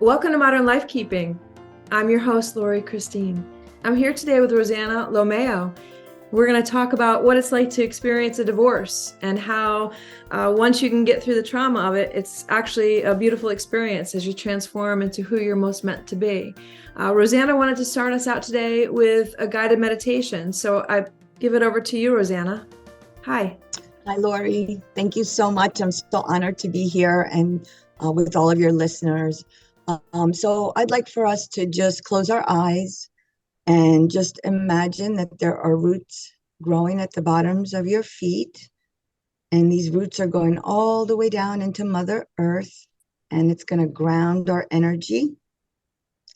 Welcome to Modern Life Keeping. I'm your host, Cristine. I'm here today with Rosanna LoMeo. We're going to talk about what it's like to experience a divorce and how once you can get through the trauma of it, it's actually a beautiful experience as you transform into who you're most meant to be. Rosanna wanted to start us out today with a guided meditation. So I give it over to you, Rosanna. Hi. Hi, Lori. Thank you so much. I'm so honored to be here and with all of your listeners. So I'd like for us to just close our eyes and just imagine that there are roots growing at the bottoms of your feet. And these roots are going all the way down into Mother Earth, and it's going to ground our energy.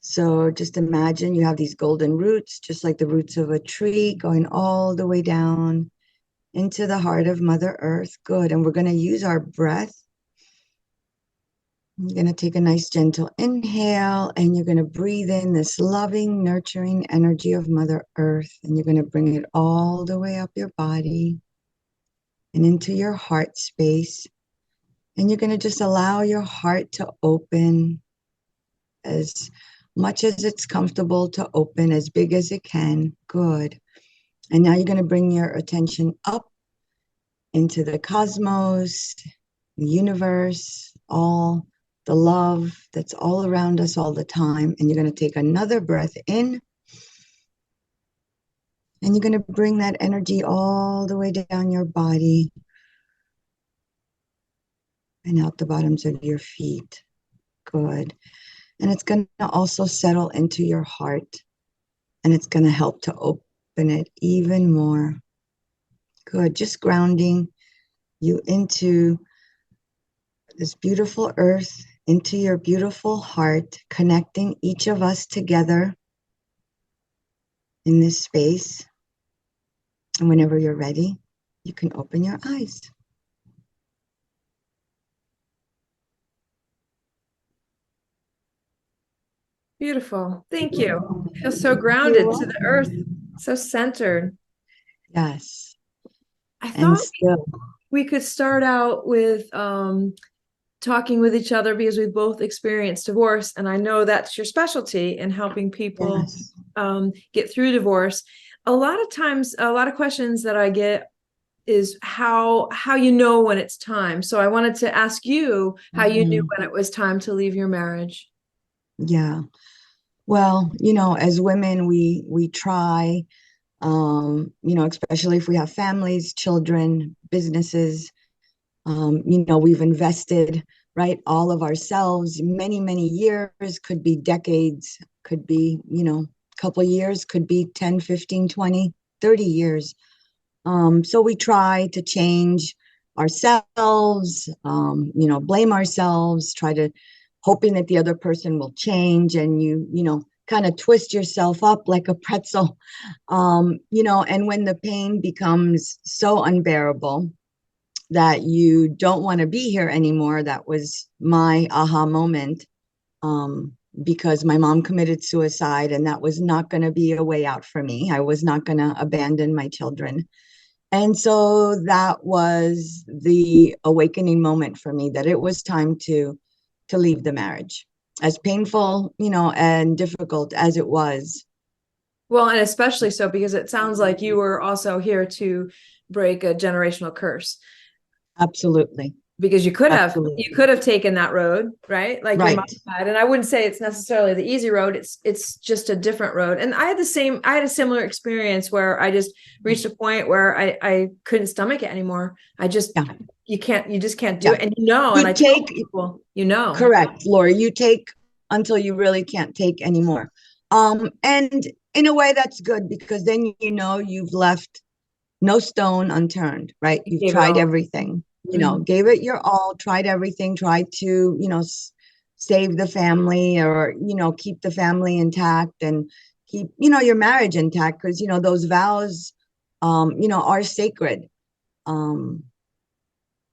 So just imagine you have these golden roots, just like the roots of a tree, going all the way down into the heart of Mother Earth. Good. And we're going to use our breath. You're going to take a nice gentle inhale, and you're going to breathe in this loving, nurturing energy of Mother Earth. And you're going to bring it all the way up your body and into your heart space. And you're going to just allow your heart to open as much as it's comfortable to open, as big as it can. Good. And now you're going to bring your attention up into the cosmos, the universe, all the love that's all around us all the time. And you're going to take another breath in. And you're going to bring that energy all the way down your body and out the bottoms of your feet. Good. And it's going to also settle into your heart. And it's going to help to open it even more. Good. Just grounding you into this beautiful earth, into your beautiful heart, connecting each of us together in this space. And whenever you're ready, you can open your eyes. Beautiful. Thank you. I feel so You're grounded to the welcome. earth, so centered. Yes. I And thought still, we could start out with talking with each other because we've both experienced divorce, and I know that's your specialty in helping people yes. get through divorce. A lot of times, a lot of questions that I get is how you know when it's time. So I wanted to ask you how you knew Mhm. when it was time to leave your marriage. Yeah. Well, as women, we try, especially if we have families, children, businesses, we've invested, right, all of ourselves, many, many years, could be decades, could be, a couple of years, could be 10, 15, 20, 30 years. So we try to change ourselves, blame ourselves, try to hoping that the other person will change, and kind of twist yourself up like a pretzel, and when the pain becomes so unbearable that you don't want to be here anymore. That was my aha moment, because my mom committed suicide, and that was not going to be a way out for me. I was not going to abandon my children. And so that was the awakening moment for me, that it was time to leave the marriage. As painful, and difficult as it was. Well, and especially so because it sounds like you were also here to break a generational curse. Absolutely. Because you could have Absolutely. taken that road, right? Like your mom Right. had. And I wouldn't say it's necessarily the easy road. It's just a different road. And I had a similar experience where I just reached a point where I couldn't stomach it anymore. Yeah. You just can't do Yeah. it. And and You I tell take, people, correct, Lori, you take until you really can't take anymore. And in a way that's good, because then you've left no stone unturned, right? I You've gave it tried all. everything, Mhm. gave it your all, tried everything, tried to, save the family, or, keep the family intact, and keep, your marriage intact, because, those vows, are sacred. Um,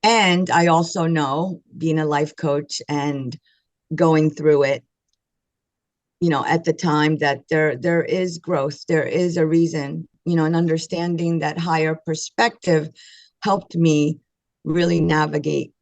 and I also know, being a life coach and going through it, at the time, that there is growth, there is a reason, and understanding that higher perspective helped me really navigate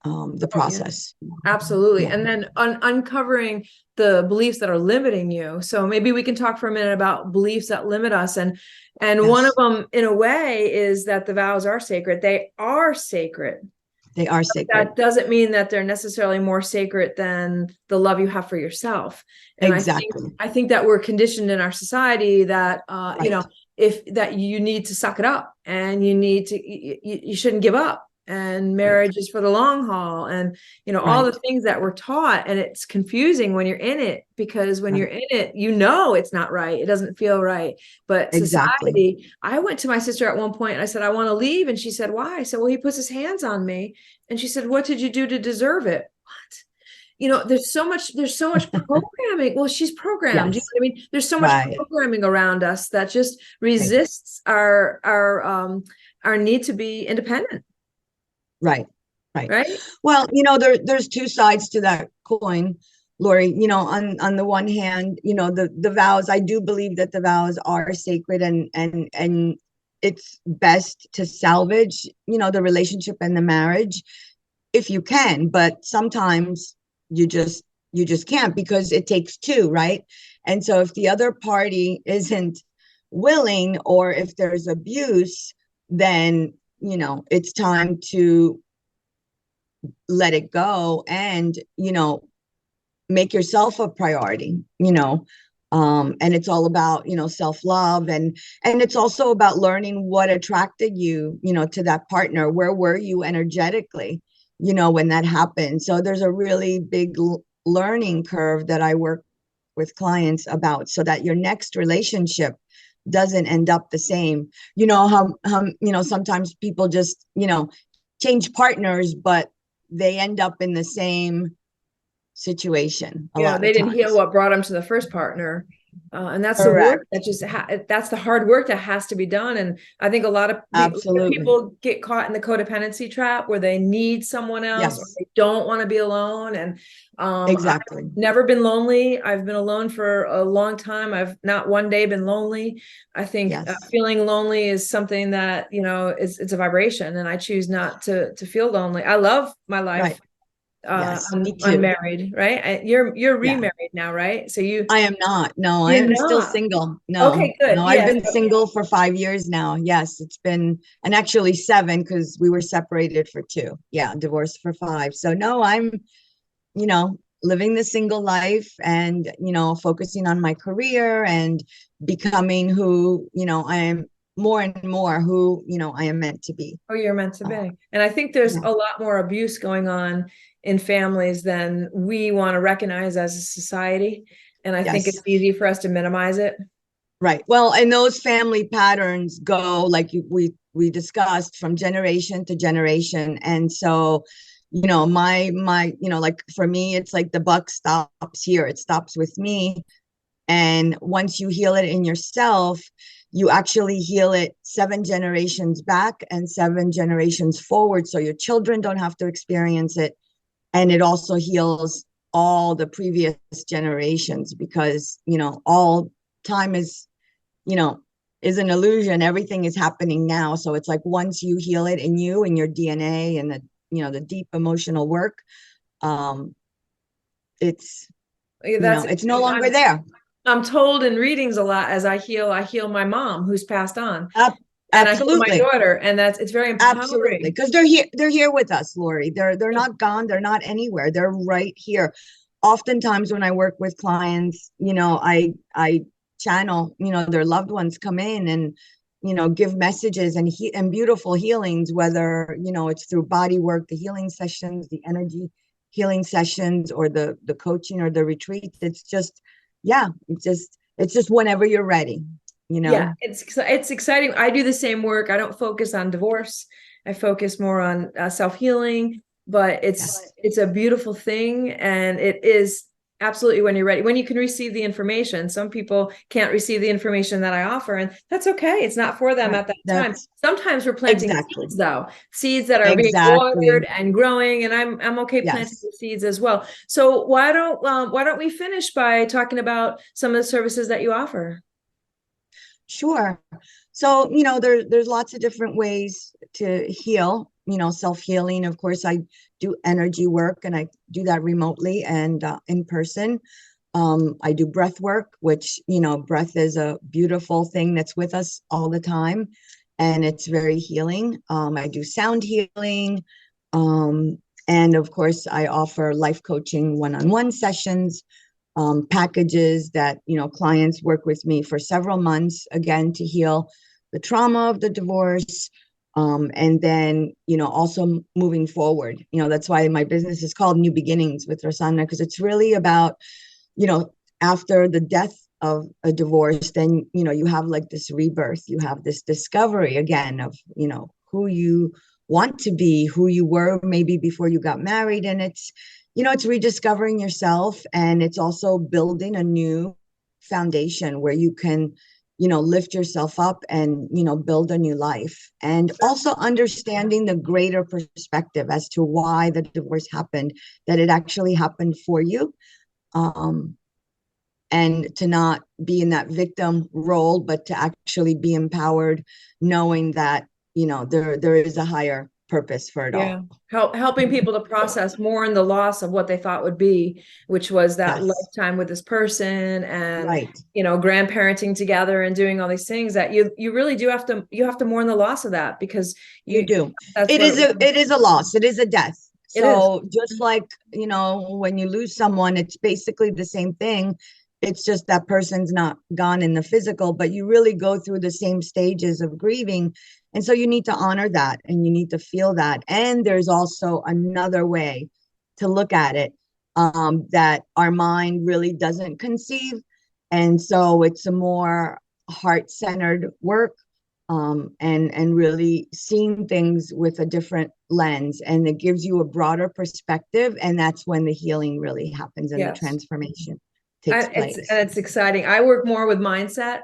the Oh, yeah. process. Absolutely. Yeah. And then uncovering the beliefs that are limiting you. So maybe we can talk for a minute about beliefs that limit us. And one of Yes. them, in a way, is that the vows are sacred. They are sacred. They are But sacred. that doesn't mean that they're necessarily more sacred than the love you have for yourself. And Exactly. I think that we're conditioned in our society that you know, Right. if that you need to suck it up and you shouldn't give up, and Right. marriage is for the long haul, and you know, all the Right. things that we're taught. And it's confusing when you're in it, because when you're Right. in it, you know it's not right, it doesn't feel right. But Exactly. society, I went to my sister at one point and I said, I want to leave, and she said, why? I said, well, he puts his hands on me. And she said, what did you do to deserve it? What? You know, there's so much programming. Well, she's programmed. You know Yes. what I mean? There's so much Right. programming around us that just Right. resists our need to be independent. Right. Right. Right. Well, there's two sides to that coin, Lori. On the one hand, the vows, I do believe that the vows are sacred, and it's best to salvage, the relationship and the marriage if you can, but sometimes you just you just can't, because it takes two, right? And so if the other party isn't willing, or if there's abuse, then it's time to let it go, and make yourself a priority. And it's all about self-love, and it's also about learning what attracted you to that partner. Where were you energetically when that happened? So there's a really big learning curve that I work with clients about, so that your next relationship doesn't end up the same. How sometimes people just change partners, but they end up in the same situation a You know, lot they of didn't heal times. what brought them to the first partner. And that's the work Correct. that that's the hard work that has to be done. And I think a lot of Absolutely. people get caught in the codependency trap, where they need someone else, or Yes, they don't want to be alone. And I've exactly. never been lonely. I've been alone for a long time. I've not one day been lonely. I think Yes. feeling lonely is something that, you know, it's a vibration, and I choose not to feel lonely. I love my life Right. Yes, me too. unmarried, right? You're Yeah. remarried now, right? So I am not. No, I you're am still not. single. No, Okay, good. no, I've Yes. been single for 5 years now. Yes, it's been, and actually 7, because we were separated for 2. Yeah, divorced for 5. So no, I'm, living the single life, and, focusing on my career, and becoming who, I am, more and more who, I am meant to be. Oh, you're meant to Uh, be. And I think there's yeah. a lot more abuse going on in families than we want to recognize as a society. And I think Yes. it's easy for us to minimize it. Right. Well, and those family patterns go, like we discussed, from generation to generation. And so, my like, for me, it's like the buck stops here. It stops with me. And once you heal it in yourself, you actually heal it 7 generations back and 7 generations forward. So your children don't have to experience it. And it also heals all the previous generations, because, all time you know, is an illusion. Everything is happening now. So it's like, once you heal it in you and your DNA, and the deep emotional work, um, it's, Yeah, that's it's no longer there. I'm told in readings a lot, as I heal my mom who's passed on, and I heal my Absolutely. daughter, and it's very Absolutely. empowering. Because they're here with us, Lori. They're not gone, they're not anywhere. They're right here. Oftentimes when I work with clients, I channel, their loved ones come in, and give messages, and beautiful healings, whether it's through body work, the healing sessions, the energy healing sessions, or the coaching, or the retreat. It's just, yeah, it's just whenever you're ready, you Yeah, know. it's exciting. I do the same work. I don't focus on divorce. I focus more on self-healing, but Yes. it's a beautiful thing, and it is absolutely when you're ready, when you can receive the information. Some people can't receive the information that I offer, and that's okay. It's not for them Right. at that time. That's Sometimes we're planting exactly. seeds, though, seeds that are being Exactly. watered and growing, and I'm okay planting Yes. the seeds as well. So why don't we finish by talking about some of the services that you offer? Sure. So, there's lots of different ways to heal, self-healing. Of course, I do energy work, and I do that remotely and in person. I do breath work, which, breath is a beautiful thing that's with us all the time, and it's very healing. I do sound healing. Um, and of course, I offer life coaching one-on-one sessions, packages that, clients work with me for several months, again, to heal the trauma of the divorce. And then, also moving forward. That's why my business is called New Beginnings with Rosanna, because it's really about, after the death of a divorce, then, you have like this rebirth, you have this discovery again of, who you want to be, who you were maybe before you got married. And it's rediscovering yourself, and it's also building a new foundation where you can, lift yourself up and, build a new life. And also understanding the greater perspective as to why the divorce happened, that it actually happened for you. And to not be in that victim role, but to actually be empowered, knowing that, there is a higher purpose for it Yeah. all. Helping people to process more in the loss of what they thought would be, which was that Yes. lifetime with this person, and, Right. grandparenting together and doing all these things that you really do you have to mourn the loss of that, because You do. that's It what is a loss. It is a death. it is. So just like, when you lose someone, it's basically the same thing. It's just that person's not gone in the physical, but you really go through the same stages of grieving. And so you need to honor that, and you need to feel that. And there's also another way to look at it, that our mind really doesn't conceive. And so it's a more heart-centered work, and really seeing things with a different lens, and it gives you a broader perspective, and that's when the healing really happens and the Yes. transformation takes place. It's exciting. I work more with mindset,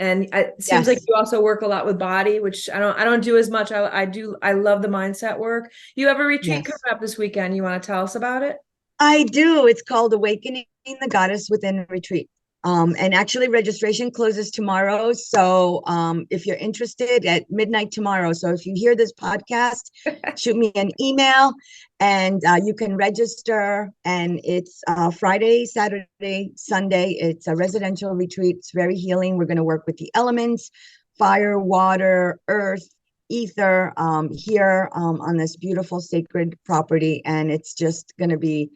and it seems like Yes, you also work a lot with body, which I don't do as much. I love the mindset work. You have a retreat yes, coming up this weekend. You want to tell us about it? I do. It's called Awakening the Goddess Within Retreat. And actually registration closes tomorrow. So if you're interested, at midnight tomorrow. So if you hear this podcast, shoot me an email, and you can register. And it's Friday, Saturday, Sunday. It's a residential retreat. It's very healing. We're going to work with the elements: fire, water, earth, ether, here, on this beautiful sacred property. And it's just going to be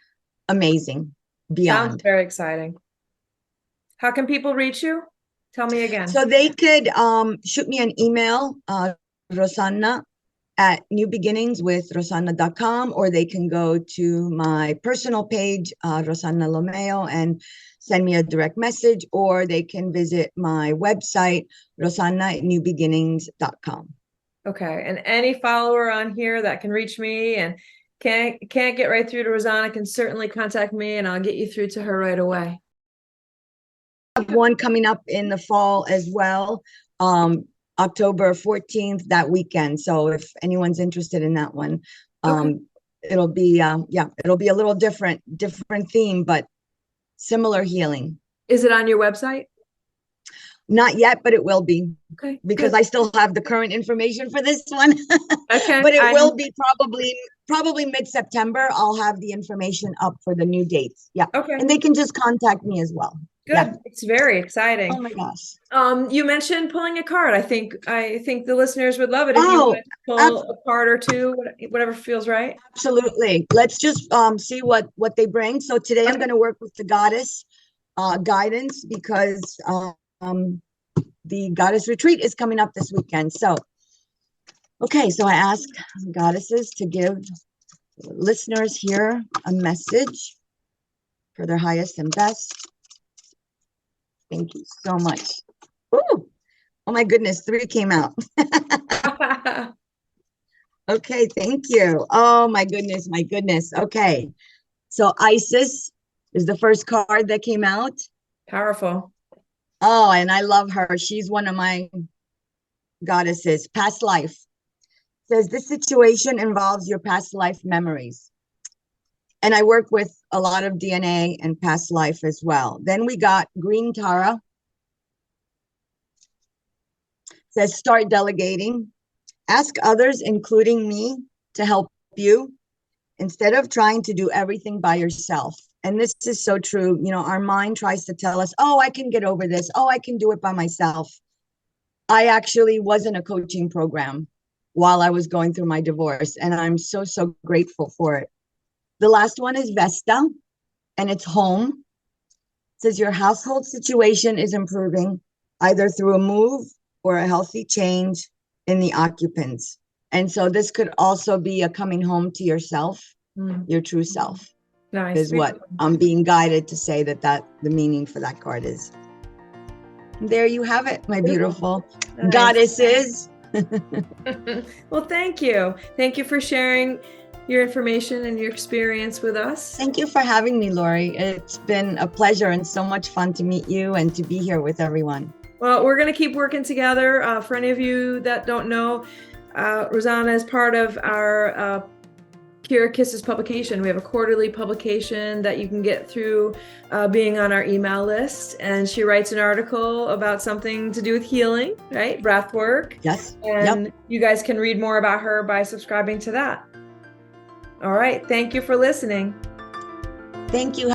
amazing, Sounds beyond. very exciting. How can people reach you? Tell me again. So they could shoot me an email, Rosanna at newbeginningswithrosanna.com, or they can go to my personal page, Rosanna LoMeo, and send me a direct message, or they can visit my website, rosanna at newbeginnings.com. Okay. And any follower on here that can reach me and can't get right through to Rosanna can certainly contact me, and I'll get you through to her right away. One coming up in the fall as well, October 14th, that weekend. So if anyone's interested in that one, Okay. it'll be it'll be a little different theme, but similar healing. Is it on your website? Not yet, but it will be, Okay. because Good. I still have the current information for this one. Okay. But it will be probably mid-September. I'll have the information up for the new dates. Yeah. Okay. And they can just contact me as well. Good. Yeah. It's very Oh exciting. my gosh. You mentioned pulling a card. I think the listeners would love it if you Oh, wanted to pull a card or two, whatever feels right. absolutely. Let's just see what they bring. So today I'm Okay. going to work with the goddess guidance, because the goddess retreat is coming up this weekend. So, okay, so I asked goddesses to give listeners here a message for their highest and best. Thank you so much. Ooh, oh my goodness, 3 came out. Okay, thank you. Oh my goodness, my goodness. Okay, so Isis is the first card that came out. Powerful. Oh, and I love her. She's one of my goddesses. Past life. Says this situation involves your past life memories. And I work with a lot of DNA and past life as well. Then we got Green Tara. Says start delegating. Ask others, including me, to help you instead of trying to do everything by yourself. And this is so true. You know, our mind tries to tell us, oh, I can get over this. Oh, I can do it by myself. I actually was in a coaching program while I was going through my divorce, and I'm so, so grateful for it. The last one is Vesta, and it's home. It says your household situation is improving either through a move or a healthy change in the occupants. And so this could also be a coming home to yourself, your true self. Nice. Is what I'm being guided to say that the meaning for that card is. There you have it, my beautiful goddesses. Well, thank you. Thank you for sharing your information and your experience with us. Thank you for having me, Lori. It's been a pleasure and so much fun to meet you and to be here with everyone. Well, we're going to keep working together. For any of you that don't know, Rosanna is part of our Kira Kisses publication. We have a quarterly publication that you can get through being on our email list. And she writes an article about something to do with healing, right? Breath work. Yes. And you guys can read more about her by subscribing to that. All right. Thank you for listening. Thank you.